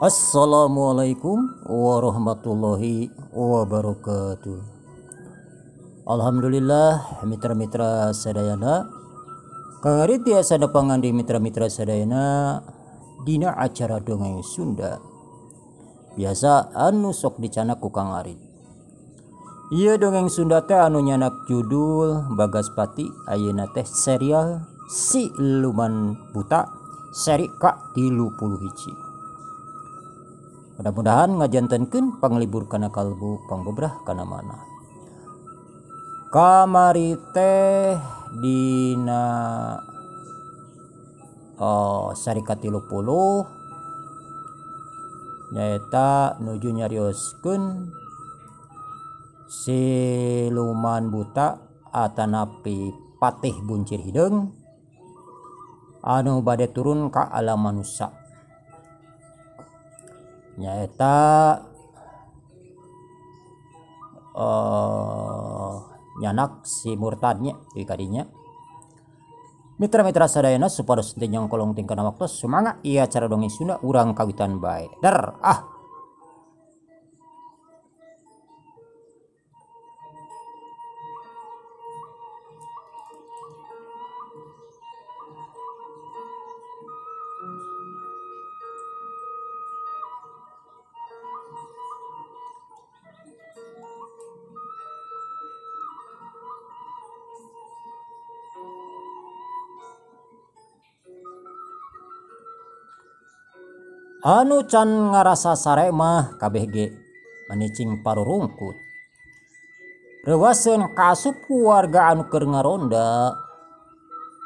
Assalamualaikum warahmatullahi wabarakatuh. Alhamdulillah mitra-mitra sadayana kangari tiasa dapangan di mitra-mitra sadayana dina acara dongeng Sunda biasa anu sok dicana ku Kang Arit. Ieu dongeng Sunda teh anu nyanak judul Bagaspati ayeuna teh serial Siluman Buta seri ka-31. Mudah-mudahan ngajantenkeun panglibur kana kalbu pangbebrah kana mana. Kamari teh dina sari ka-30 nyaeta nuju nyarioskeun Siluman Buta atanapi Patih Buncir Hideung anu bade turun ka alam manusia. Nyaeta nyanak si murtadnya di kadinya. Mitra-mitra sadayana supados teu nyongkolong tingkana waktu sumangga ieu acara dongeng Sunda urang kawitan bae. Anu can ngarasa sare mah kabeh ge manicing parurungkut. Reuwaseun kaasup warga anu keur ngaronda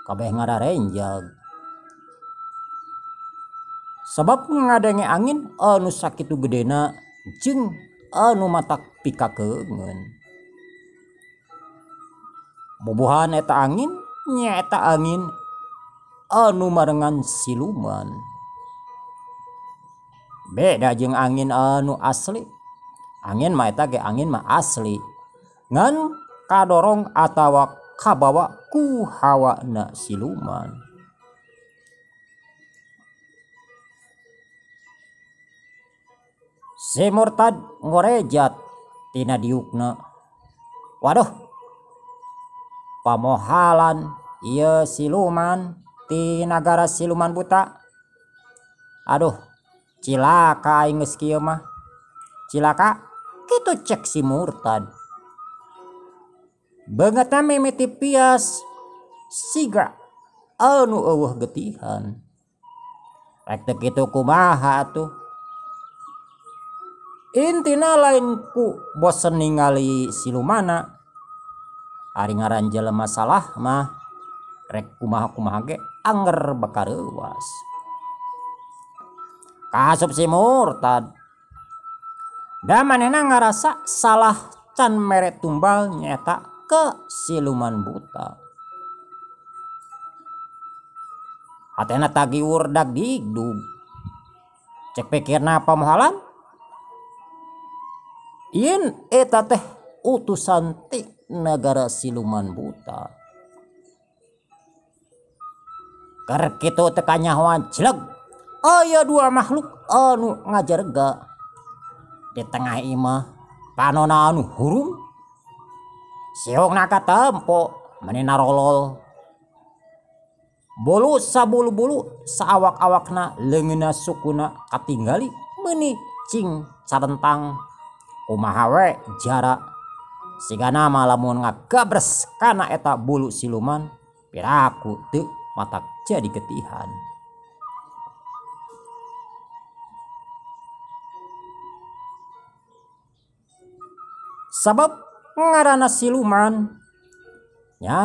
kabeh ngararenjag. Sabab ngadenge angin anu sakitu gedena jeung anu matak pikakeungeun. Bobohan eta angin nyaeta angin anu marengan siluman. Beda jeung angin anu asli. Angin mah eta ge angin mah asli. Ngan kadorong atawa kabawa ku hawana siluman. Si murtad ngorejat tina diukna. Waduh. Pamohalan ieu siluman ti nagara Siluman Buta. Aduh. Cilaka aing geus kieu mah. Cilaka kitu cek si murtad. Beungeutna mimiti pias siga anu eueuh getihan. Rek teu kitu kumaha atuh. Intina lain ku bosen ningali silumana. Ari ngaran jelema salah mah rek kumaha-kumaha ge anger bakareuwas. Kaasup si murtad. Da manehna ngarasa salah can mere tumbal nyaeta ke Siluman Buta. Hatena tagiur dag digdug. Cek pikirna pamohalan. Ieun eta teh utusan ti nagara Siluman Buta. Keur kitu teu kanyahoan jeleg. Aya dua makhluk anu ngajarga di tengah imah panona anu hurum siungna katempo manehna rolol bulu sabulu-bulu saawak-awakna leungeunna sukuna katinggali meuni cing carentang kumaha we jara sigana mah lamun ngagabres kana eta bulu siluman piraku teu matak jadi ketihan. Sabab ngaranna siluman nya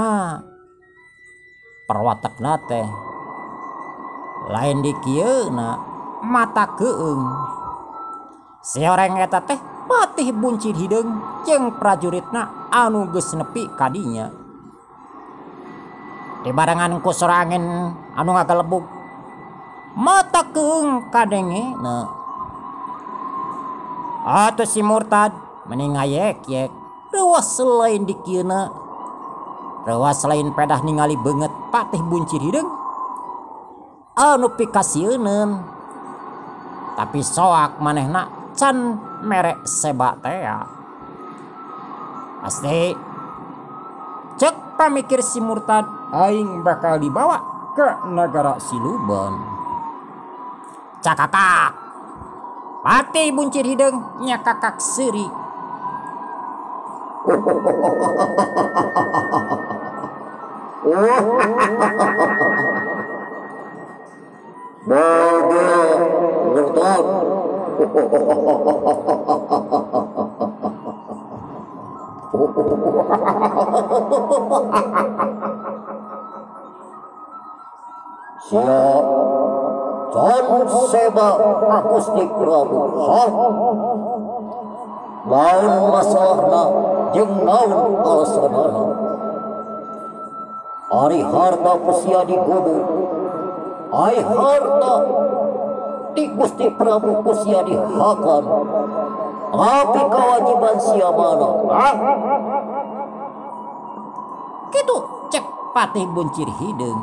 perwatakna teh lain di kieuna mata keung. Si horeng eta teh Patih Buncir Hideung jeung prajuritna anu geus nepi kadinya. Dibarengan ku sora angin anu ngagelebug mata keung kadengena. Atuh si murtad mending ngayek-yek reuwas lain di kieuna. Reuwas lain pedah ningali beungeut Patih Buncir Hideung anu pikasieun Tapi soak manehna can merek seba teh. Pasti cek pamikir si murtad aing bakal dibawa ke negara siluban. Cakakak pati buncir hidung nya kakak seuri. Murtad. Siap can seba Gusti Prabu. Naon masalahna jeung naon alasanana? Ari harta kusia digubuk, ai harta di Gusti Prabu kusia dihakan. Tapi kewajiban siamana? Kitu cek patih buncir hidung.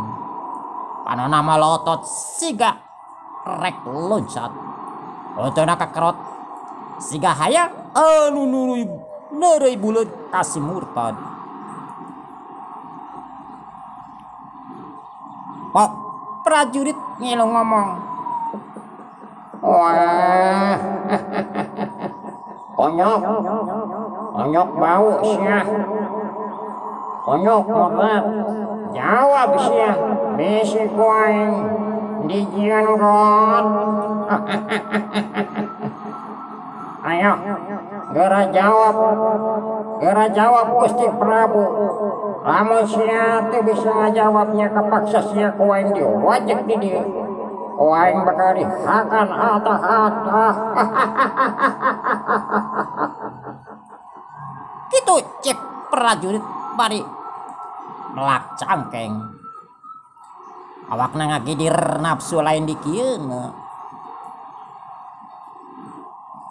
Panana malotot siga rek loncat. Otona kakerot siga hayang anu neureuy buleud ka si murtad. Pok prajurit ngilu ngomong. Wah. Onyok bau sia. Onyok murtad. Jawab sia, bisi kuaing dijian rot. Ayo, geura jawab Gusti Prabu. Lamun sia teu bisa ngajawabnya kapaksa sia kuaing diwajek di dieu. Kuaing bakal dihakan atah-atah. Kitu cek prajurit bari melak cangkeng. Awakna ngagidir nafsu lain di kieuna.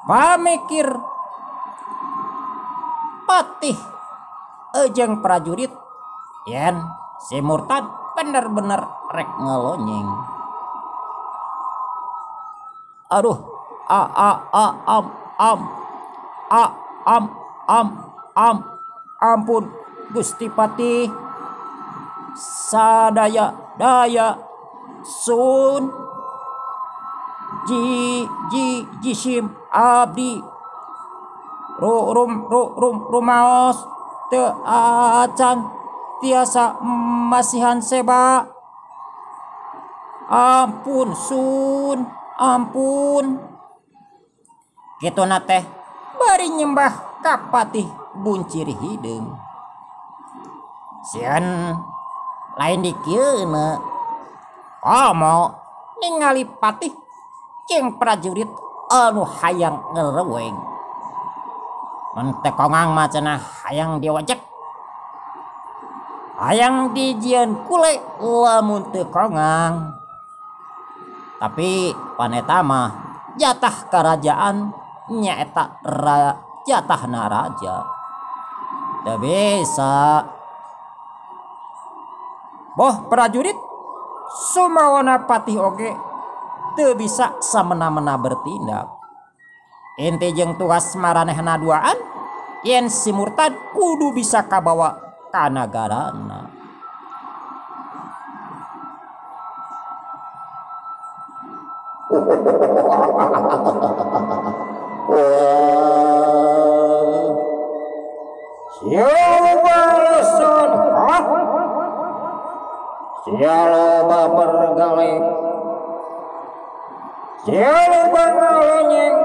Pamikir patih ejeng prajurit yen si murtad bener-bener rek ngelonyeng. Aduh, ampun Gusti Patih. Sadaya daya sun jisim abdi rumaos teu acan tiasa masihan seba. Ampun sun, ampun. Kituna teh bari nyembah ka patih buncir hidung. Sieun lain di kieuna komo ningali patih jeung prajurit anu hayang ngereweng. Mun teu kongang mah cenah hayang diwajek, hayang dijieun kule lamun teu kongang. Tapi paneta mah jatah kerajaan nyaeta jatahna raja. Teu bisa. Boh prajurit sumawana patih oge teu bisa samena-mena bertindak. Inti jeung tugas maranehna duaan yen si murtad kudu bisa kabawa ka nagarana. Sialasan, sialoba bergalih, sialoba ngalonyeng.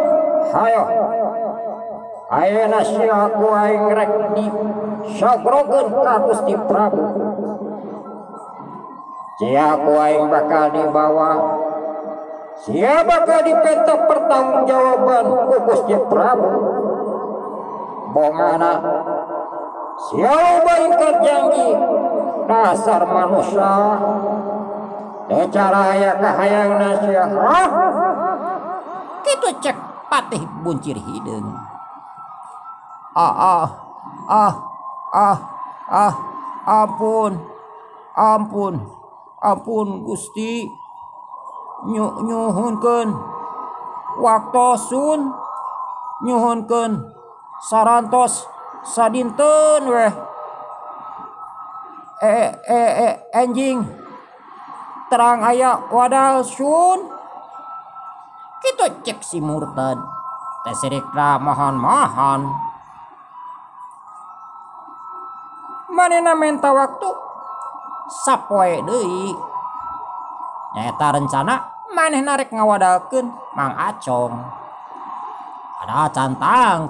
Hayo, ayeuna sia ku aing rek disagrogeun ka Gusti Prabu. Sia ku aing bakal dibawa, sia bakal dipenta pertanggungjawaban ku Gusti Prabu. Bongana sia loba ingkar janji, dasar manusia teu cara aya kahayangna sia. Kitu cek patih buncir hidung. Ampun Gusti, nyuhunkeun waktu sun nyuhunkeun sarantos sadinten weh enjing terang aya wadal sun kitu cek si murtad teh sirikna mohon-mohon manehna menta waktu sapoe deui nyaeta rencana manehna rek ngawadalkeun Mang Acong. Ada cantang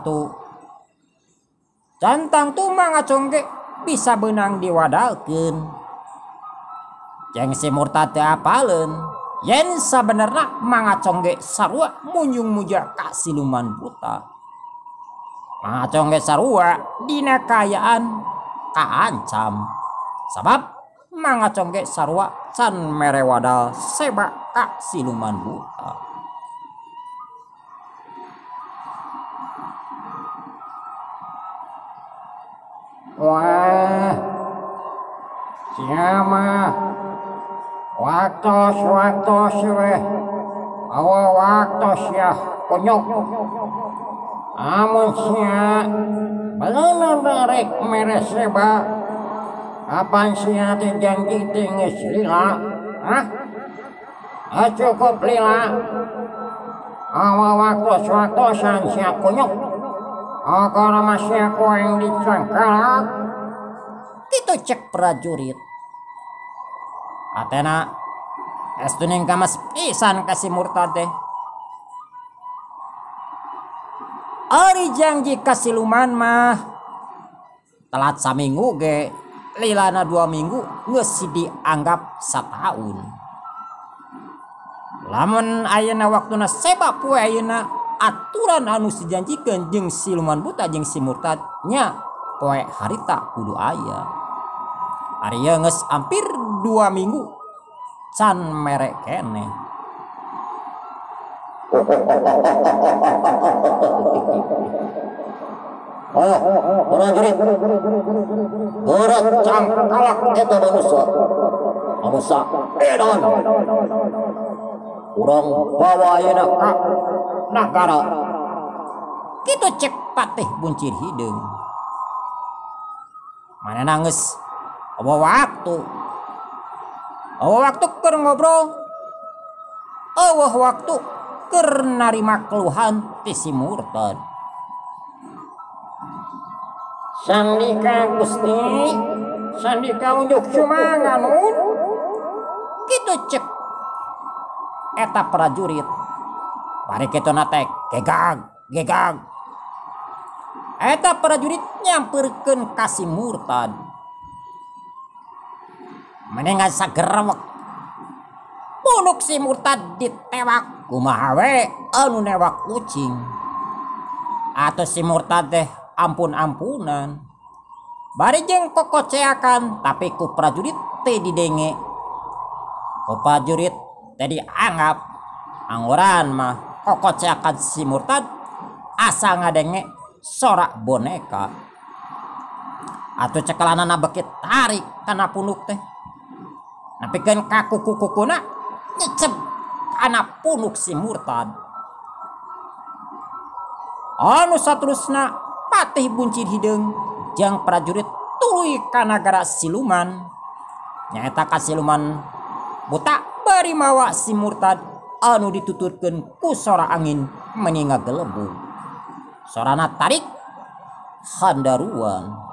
tuh Mang Acong ge bisa benang diwadalkeun. Jeung si murtad teh apaleun yen sabenerna Mang Acong ge sarua munjung muja ka siluman buta. Mang Acong ge sarua dina kaayaan kaancam sabab Mang Acong ge sarua can mere wadal seba ka siluman buta. Wah, siapa? Waktos weh, waktos ya konyok. Amun sia, bener rek mere seba. Kapan sia teh janji teh geus lila? Hah? Cukup lila. Waktos-waktosan sia konyok. Kalau masih aku yang dicangkalak kitu cek prajurit atena estuning kamas pisan kasih murtad teh ari janji kasiluman mah telat saminggu ge lilana 2 minggu geus dianggap sataun lamun ayeuna waktuna seba poe ayeuna aturan anu dijanjikeun jeung siluman buta jeung si murtad nya poe harita kudu aya. Ari geus hampir 2 minggu can mere keneh. prajurit gerak cangkalak eta manusia edan urang bawa ayeuna ka nagara kitu cek Patih Buncir Hideung manehna geus waktu keur ngobrol waktu keur narima keluhan ti si murtad. Sandika Gusti, sandika unjuk sumanganun kitu cek eta prajurit bari kitu teh gegag eta prajurit nyamperkeun ka si murtad menengan sagerewek punuk si murtad ditewak kumaha we anu newak kucing atau si murtad teh ampun-ampunan bari jeung kokoceakan tapi ku prajurit teh didenge ku prajurit teh dianggap angguran mah kokoceakan si murtad asa ngadenge sorak boneka atau cekelanana beki tarik kana punuk teh napikeun ka kuku-kukuna nyecep kana punuk si murtad. Anu saterusna Patih Buncir Hideung jeung prajurit tuluy ka nagara siluman nyaeta ka siluman buta bari mawa si murtad anu dituturkeun ku sora angin meuni ngagelebug sorana tarik handaruan.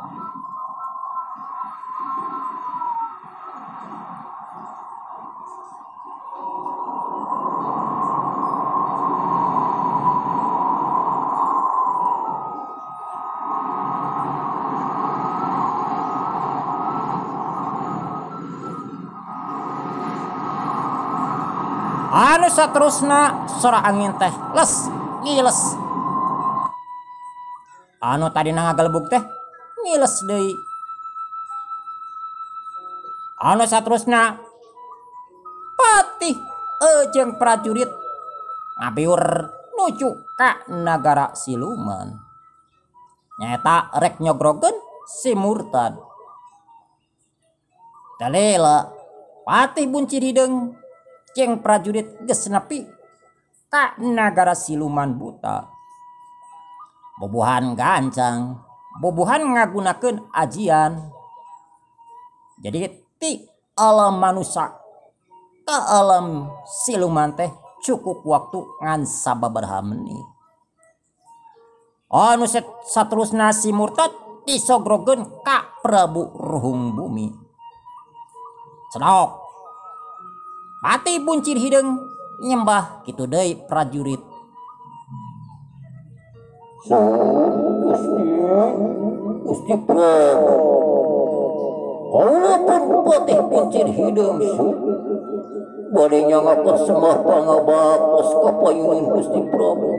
Anu saterusna sora angin teh ngiles anu tadi ngagelebug teh ngiles deui. Anu saterusna Patih jeung prajurit ngabiur nuju ka nagara siluman nyaeta rek nyogrogkeun si murtad. Dalela Patih Buncir Hideung jeung prajurit geus nepi ka nagara siluman buta. Bobohan gancang, bobohan ngagunakeun ajian. Jadi ti alam manusia ka alam siluman teh cukup waktu ngan sababaraha menit. Anu saterusna si murtad disogrogeun ka Prabu Ruhung Bumi. Cedok pati buncir hideung nyembah kitu deui prajurit. Gusti Prabu, kaula pun patih buncir hideung bade nyangakeun semah pangabaktos ka payunan Gusti Prabu.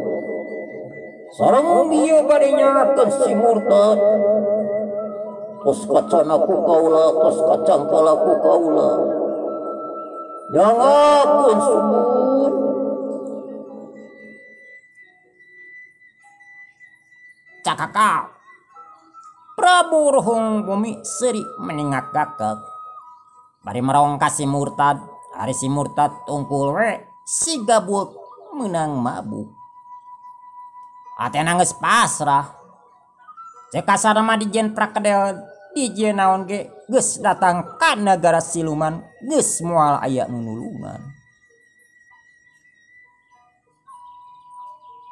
Sareng ieu bade nyangakeun si murtad. Tos kacana ku kaula, tos kacangkala ku kaula. Nyangakeun sumur. Cakakau Prabu Ruhung Bumi seri meningak gagak. Bari merong ka si murtad, hari si murtad tungkul we si gabuk menang mabuk. Atena geus pasrah. Cek kasar mah dijen prakedel dijen naon ge geus datang ka nagara siluman geus moal aya nu nulungan.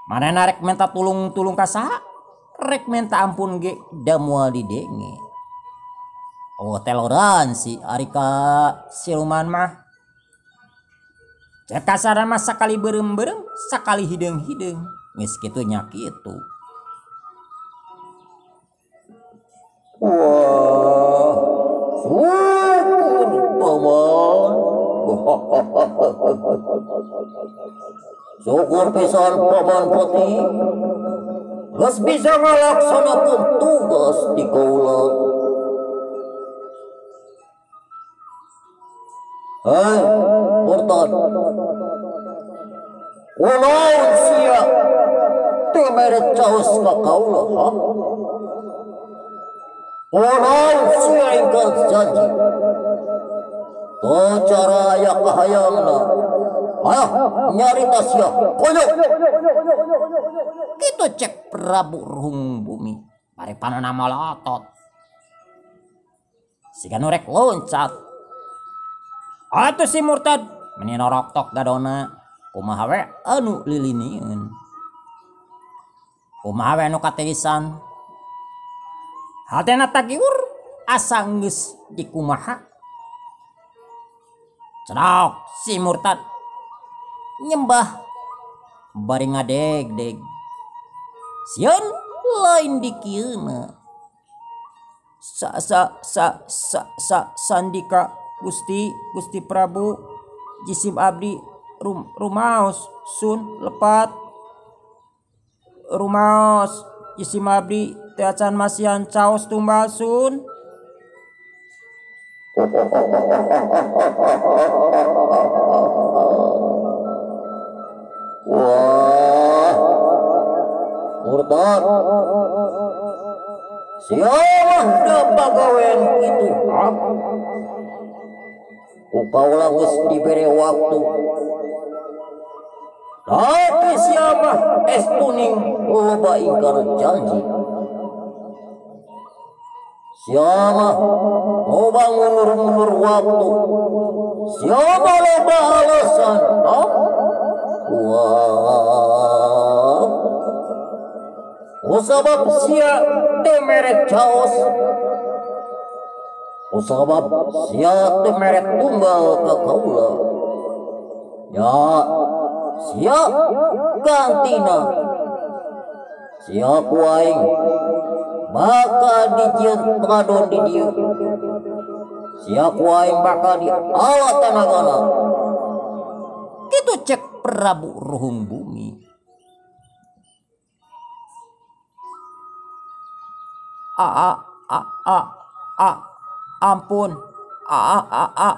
Manehna rek minta tulung-tulung ka saha? Rek minta ampun ge da moal didenge. Oh toleransi ari ka siluman mah. Cek kasar mah sakali beureum-beureum, sakali hideung-hideung. Geus kitu nya kitu. Wah, syukur paman. Syukur pisan paman pati. Geus bisa ngalaksanakeun tugas di kaula. Hei, murtad. Kunaon sia teu mere caos ka kaula, ha? Kunaon sia ingkar janji? Teu cara aya kahayangna. Ayo nyarita sia, koyok. Kitu cek Prabu Ruhung Bumi. Bari panana malotot. Siga nu rek loncat. Atuh si murtad meni noroktok gadona. Kumaha we anu lilinieun. Kumaha we anu katirisan. Hatena tagiur asa geus dikumaha. Cedok si murtad nyembah bari ngadeg-deg. Sieun lain dikieuna. Sandika Gusti Prabu jisim abdi rumaos sun lepat. Rumaos jisim abdi teu acan masihan caos tumbal sun. Wah, murtad. Siapa da pagawean kitu, ha? Ku kaula geus dibere waktu. Tapi siapa estuning loba ingkar janji. Siapa loba ngundur-ngundur waktu. Siapa loba alasan, ha? Wah, usabab sia teu mere caos. Usabab sia teu mere tunggal ka kaula. Ya, sia gantina. Sia ku aing bakal dijieun ngadon di dieu. Sia ku aing bakal di ala tanagana. Kitu cek Prabu Ruhung Bumi. Ampun.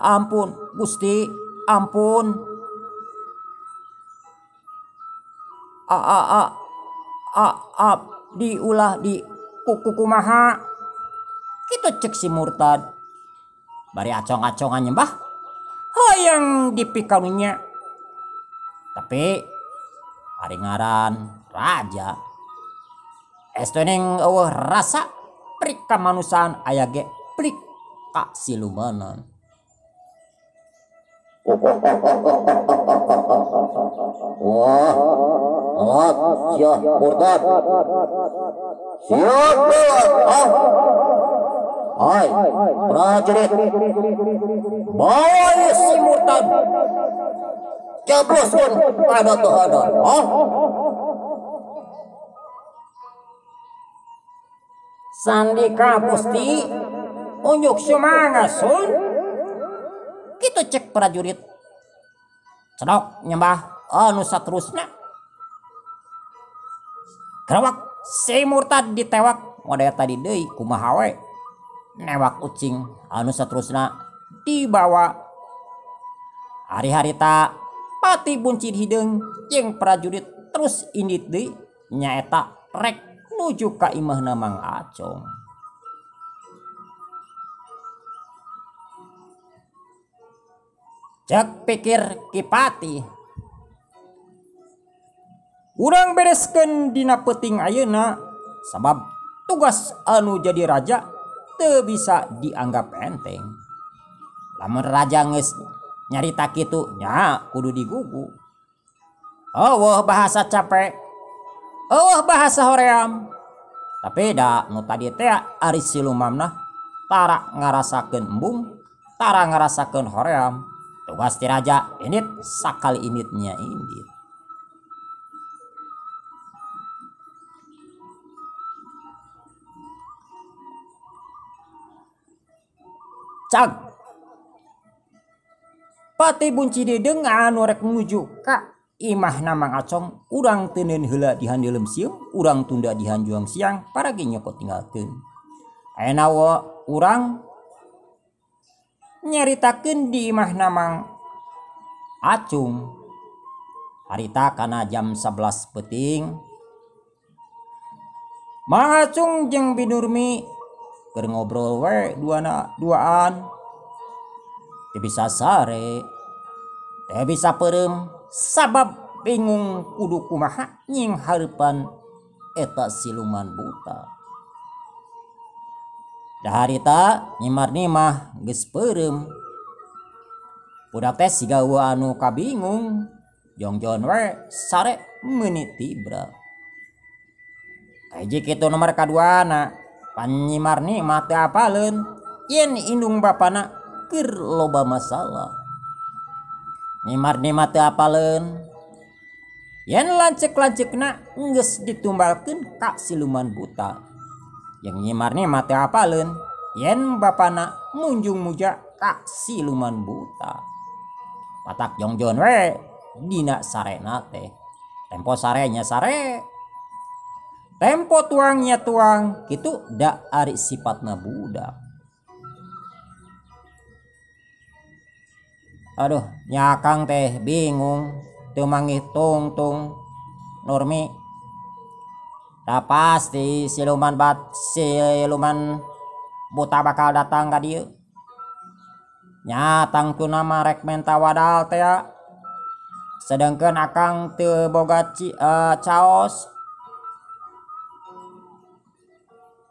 Ampun Gusti, ampun. Diulah di kumaha. Kitu cek si murtad. Bari acong-acongan nyembah hayang dipikarunya. Tapi ari ngaran raja. Estoning eueuh rasa prik ka manusaan aya ge prik ka silumanan. Wah, siap murtad. Siap Hai, prajurit. Bawa si murtad. Jablosun pada tahanan. Sandika Gusti, unjuk semangat sun. Kitu cek prajurit. Cedok nyembah anu saterusna. Kerawak si murtad ditewak model tadi deui kumaha we. Newak ucing anu saterusna dibawa. Hari-hari tak pati buncit hideung jeung prajurit terus indit deui nyaeta rek nuju ka imahna Mang Acong. Cek pikir Kipati, urang bereskeun dina peuting ayeuna sabab tugas anu jadi raja teu bisa dianggap enteng. Lamun raja geus nyarita kitu nya kudu digugu. Eueuh bahasa capek, eueuh bahasa hoream. Tapi da nu tadi teh ari silumamna tara ngarasakeun embung, tara ngarasakeun hoream. Tugas ti raja indit sakali inditnya indit. Cag pati bunci dedeng anu rek nuju ka imahna Mang Acong urang teuneun heula di handeulem sieum, urang tunda di hanjuang siang paragi nyokot tinggalkeun. Ayeuna urang nyaritakeun di imahna Mang Acung harita kana jam 11 peuting. Mang Acung jeung Binurmi keur ngobrol we duaan. Teu bisa sare, teu bisa peureum sabab bingung kudu kumaha nying hareupan eta siluman buta. Da harita nyimar-nimah geus peureum. Budak teh siga anu kabingung, jongjon we sare meunit tibra. Hiji kitu nomor kaduana, pan nyimar-nimah teu apaleun yen indung bapana keur loba masalah. Nyimar-nimah teu apaleun yen lancek-lancekna geus ditumbalkeun ka siluman buta. Yang nyimar-nimah teu apaleun yen bapana munjung muja ka siluman buta. Patak jongjon we dina sarena teh. Tempo sarenya sare, tempo tuangnya tuang, kitu da ari sifatna budak. Aduh, nyakang teh bingung teu mangih tungtung Nurmi. Da pasti siluman buta bakal datang ka dieu. Nyatang tuna mah rek menta wadal teh. Sedengkeun akang teu boga caos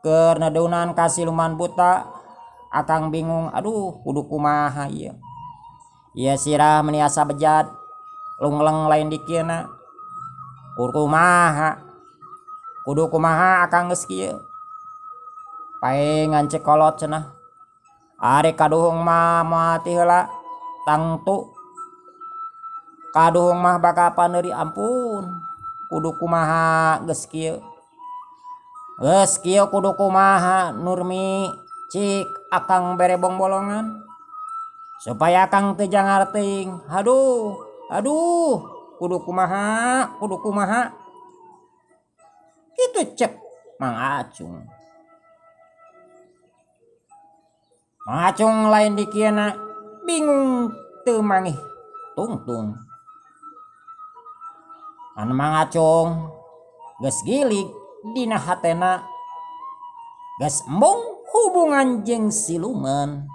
keur nedeunan ka siluman buta. Akang bingung, aduh kudu kumaha ieu. Ieu sirah meniasa bejat lungleng lain dikieuna. Kudu kumaha akang geus kieu. Pae ngancek kolot cenah. Ari kaduhung mah mati heula tangtu. Kaduhung mah bakal paneuri ampun. Kudu kumaha geus kieu. Geus kieu kudu kumaha Nurmi cik akang berebong bolongan. Supaya akang teu jangar teuing. Aduh, kudu kumaha. Kitu cek Mang Acung. Mang Acung lain dikieuna bingung teu mangih tungtung. Anu Mang Acung geus gilig dina hatena geus embung hubungan jeung siluman.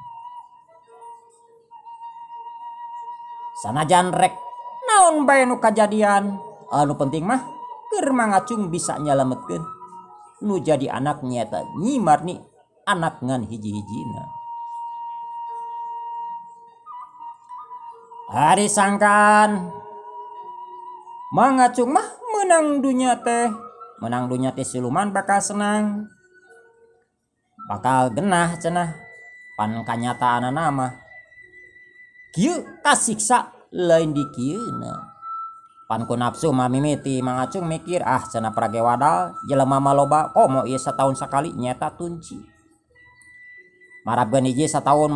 Sanajan rek naon bae nu kajadian, anu penting mah keur Mang Acung bisa nyalametkeun nu jadi anak nyata Nyi Marni anak ngan hiji-hijina. Hari sangkaan Mang Acung mah menang dunya teh siluman bakal senang, bakal genah cenah pan kanyataan nama kieu kasiksa lain di kieuna. Pan ku nafsu mah mimiti Mang Acung mikir cenah prage wadal jelema maloba komo ieu satahun sakali nyata tunci. Marabkeun hiji sataun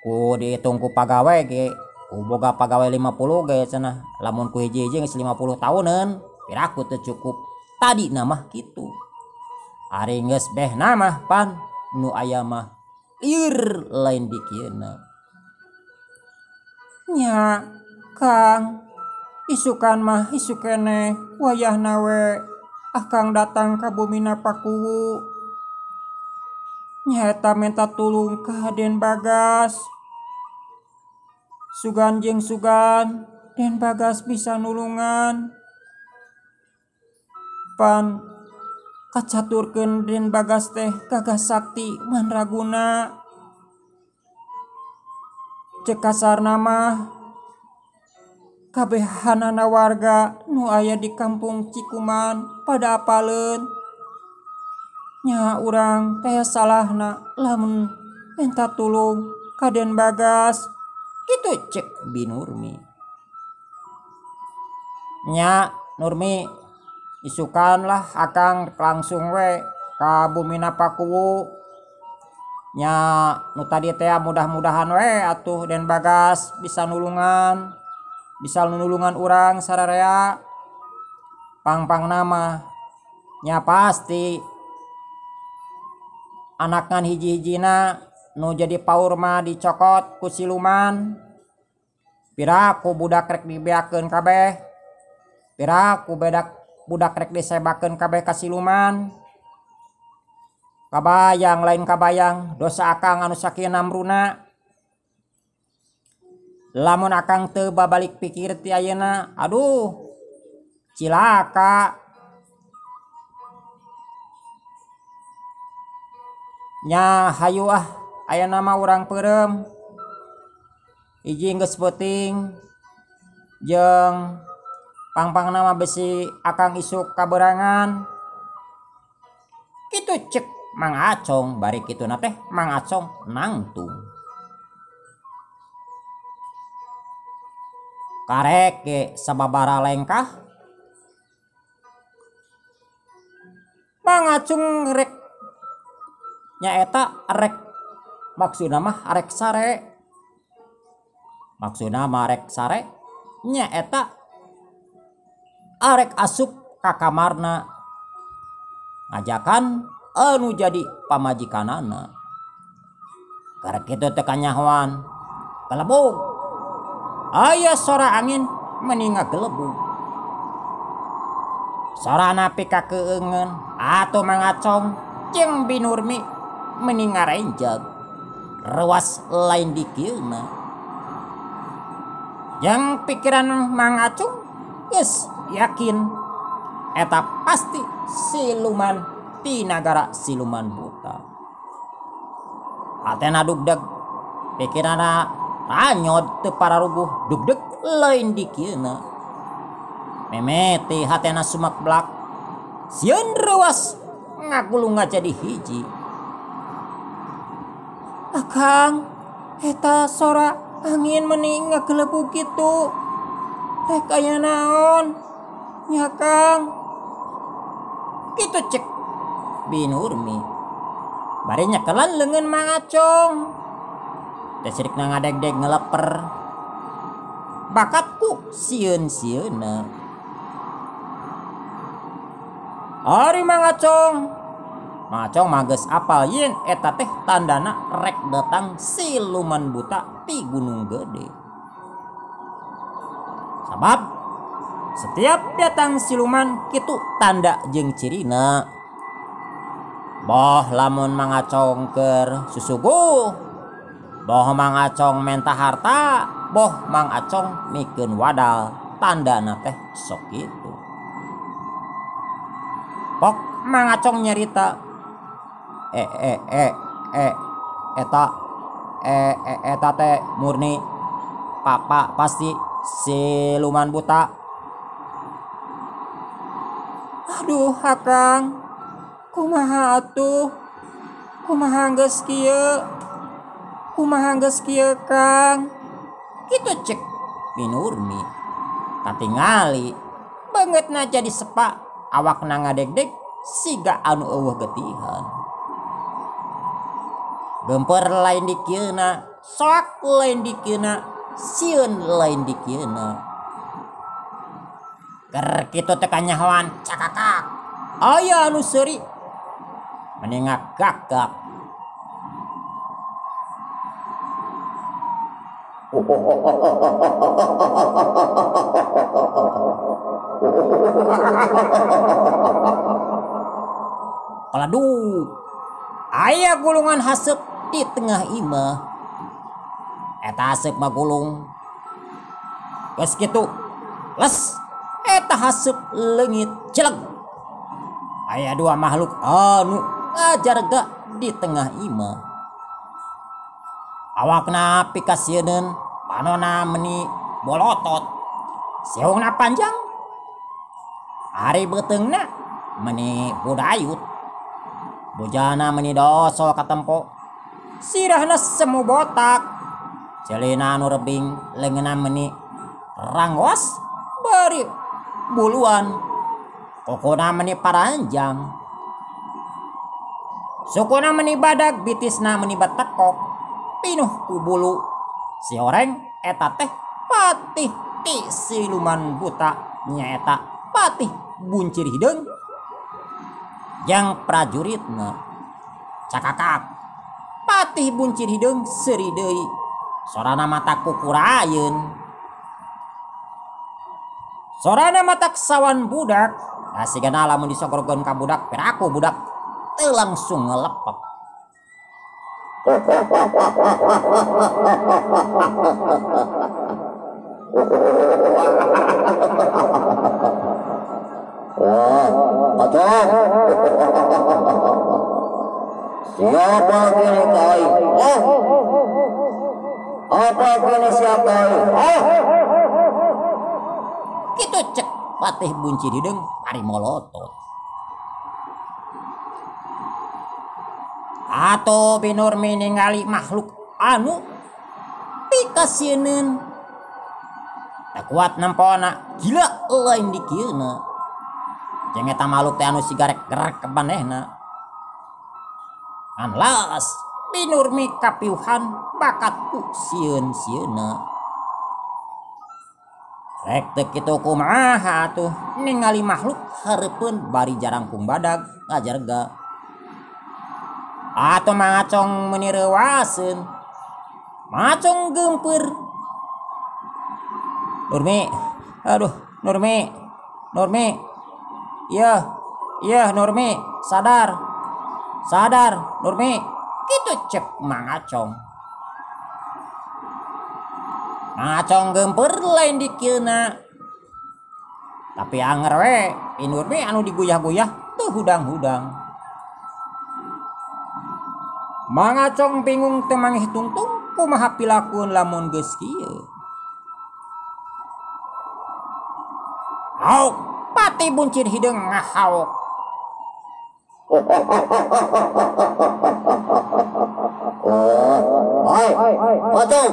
ku dihitung ku pagawe ge ku boga pagawe 50 ge cenah lamun ku hiji-hiji geus 50 tahunan piraku teu cukup tadi namah kitu. Ari geus beh namah pan nu aya mah lieur lain di kieuna. Nya Kang, isukan mah isu keneh wayahna we Kang datang ka Bumina Pakuwu. Nya eta minta tulung ka Den Bagas. Sugan jeung sugan Den Bagas bisa nulungan. Pan kacaturkeun Den Bagas teh gagas sakti mandraguna. Cek kasarna mah kabehanana warga nu aya di kampung Cikuman pada apaleun nya urang teh salahna lamun minta tulung ka Den Bagas kitu cek Bi Nurmi. Nya Nurmi isukan lah akang langsung we ka Bumina Pakuwu. Nya nu tadi teh mudah-mudahan we atuh Den Bagas bisa nulungan urang sararea. Pang nama nya pasti anakkan hiji-hijina nu jadi paur mah dicokot ku siluman. Piraku budak rek dibeakeun kabeh, piraku budak rek disebakeun kabeh ka siluman. Kabayang lain kabayang dosa akang anu sakieu namruna. Lamun akang teu babalik pikir ti ayeuna, aduh cilaka. Nya hayu ayeuna mah urang peureum hiji geus peuting jeung pang nama besi akang isuk kaberangan. Kitu cek Mang Acong bari kituna teh Mang Acong nangtung. Karek ge sababara lengkah Mang Acung rek nyaeta rek maksudna mah arek sare. Maksudna mah arek sare nyaeta arek asup ka kamarna ngajakan anu jadi pamajikanana. Karek kitu teh kanyahoan kelebuk. Aya sora angin meninga gelebug. Sorana pikakeungeun atuh Mang Acong jeung Bi Nurmi meninga renjag rewas lain di kieuna. Yang pikiran Mang Acung geus yakin eta pasti siluman ti nagara Siluman Buta. Hatena dugdeg pikiranna ranyod teu pararuguh dugdeg lain di kieuna. Memeti hatena sumak blak sieun rewas ngagulung jadi hiji. Akang eta sora angin meni ngagelebug kitu rek aya naon nya Kang. Kitu cek Bi Nurmi bari nyekelan leungeun Mang Acong. Desirikna ngadeg-deg ngeleper bakatku sieun-sieuna. Ari Mang Acong mah geus apal yen eta teh tandana rek datang Siluman Buta ti Gunung Gede. Sabab setiap datang siluman kitu tanda jeung cirina. Boh lamun Mang Acong keur susuguh, boh Mang Acong menta harta, boh Mang Acong mikeun wadal. tandana teh sok itu. Pok mangacong nyarita eta teh murni papa pasti siluman buta. Aduh Akang, kumaha atuh? Kumaha geus kieu? Kumaha geus kieu Kang? Kitu cek Binurmi. Katingali bangetna jadi sepa, awakna ngadegdeg siga anu eueuh getihan. Gempeur lain dikieuna, sok lain dikieuna, sieun lain dikieuna. Ker kitu teh kanyahoan cakakak. Aya anu seuri meningak gagak. Paladuh, aya gulungan haseup di tengah imah. Eta haseup mah gulung. Geus kitu, les eta haseup leungit celeg. Aya dua makhluk anu ngajarga di tengah imah. Awakna pikasieun, panonna meuni bolotot. Siungna panjang. Ari beuteungna meuni budayut. Bojana meuni dosol katempo. Sirahna semu botak. Celina anu rebing leungeunna meuni rangwas bari buluan. Kokona meuni paranjang. Sukuna meuni badag, bitisna meuni batekok. Pinuh ku bulu. Si horeng eta teh patih ti siluman buta nyaeta patih buncir hideung. Yang prajuritna cakakak patih buncir hideung seuri deui. Sorana mata kukurayeun. Sorana mata sawan budak. Asigana lamun disogorkeun ka budak, peraku budak teu langsung ngelepek. Siapa kini kau? Apa kini siapa? Kitu cek patih buncir hideung ari molotot. Ato Binurmi ningali makhluk anu pikasieun. Tak kuat nampona, gila lain dikieuna. Jeung eta makhluk teh anu sigarek gerak ke manehna. Anlas Binurmi kapiuhan bakat ku sieun-sieunna. Rek teu kitu kumaha atuh ningali makhluk hareupeun bari jarangkung badag ngajarga. Atuh mangacong meuni reuwaseun. Mangacong geumpeur. Nurmi, aduh Nurmi. Nurmi. Iya Nurmi, sadar. Sadar Nurmi. Kitu cek mangacong. Mangacong geumpeur lain dikieuna. Tapi anger we, Nurmi anu diguyah-guyah teu hudang-hudang. Mangacong bingung teu mangih tungtung kumaha pilakuan lamun geus kieu. Hauk, pati buncir hideung ngahauk. Pacong,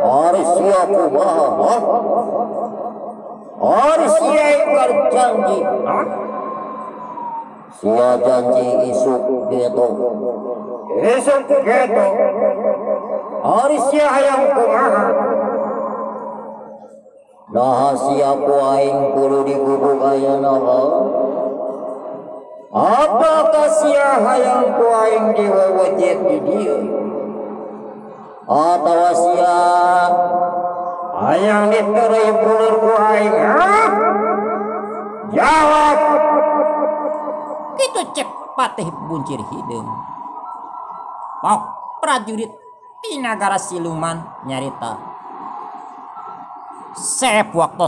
hari sia kumaha? Hari sia ingkar janji. Sia janji isuk gitu. Esok gitu. Hari sia hayang kumaha? Nah sia ku aing kudu digubuk ayeuna. Apakah sia hayang ku aing diwewejet di dieu? Atawa sia hayang ditereuy buleur ku aing? Jawab. Kitu cek patih buncir hideung. Pok prajurit di nagara siluman nyarita. sep waktu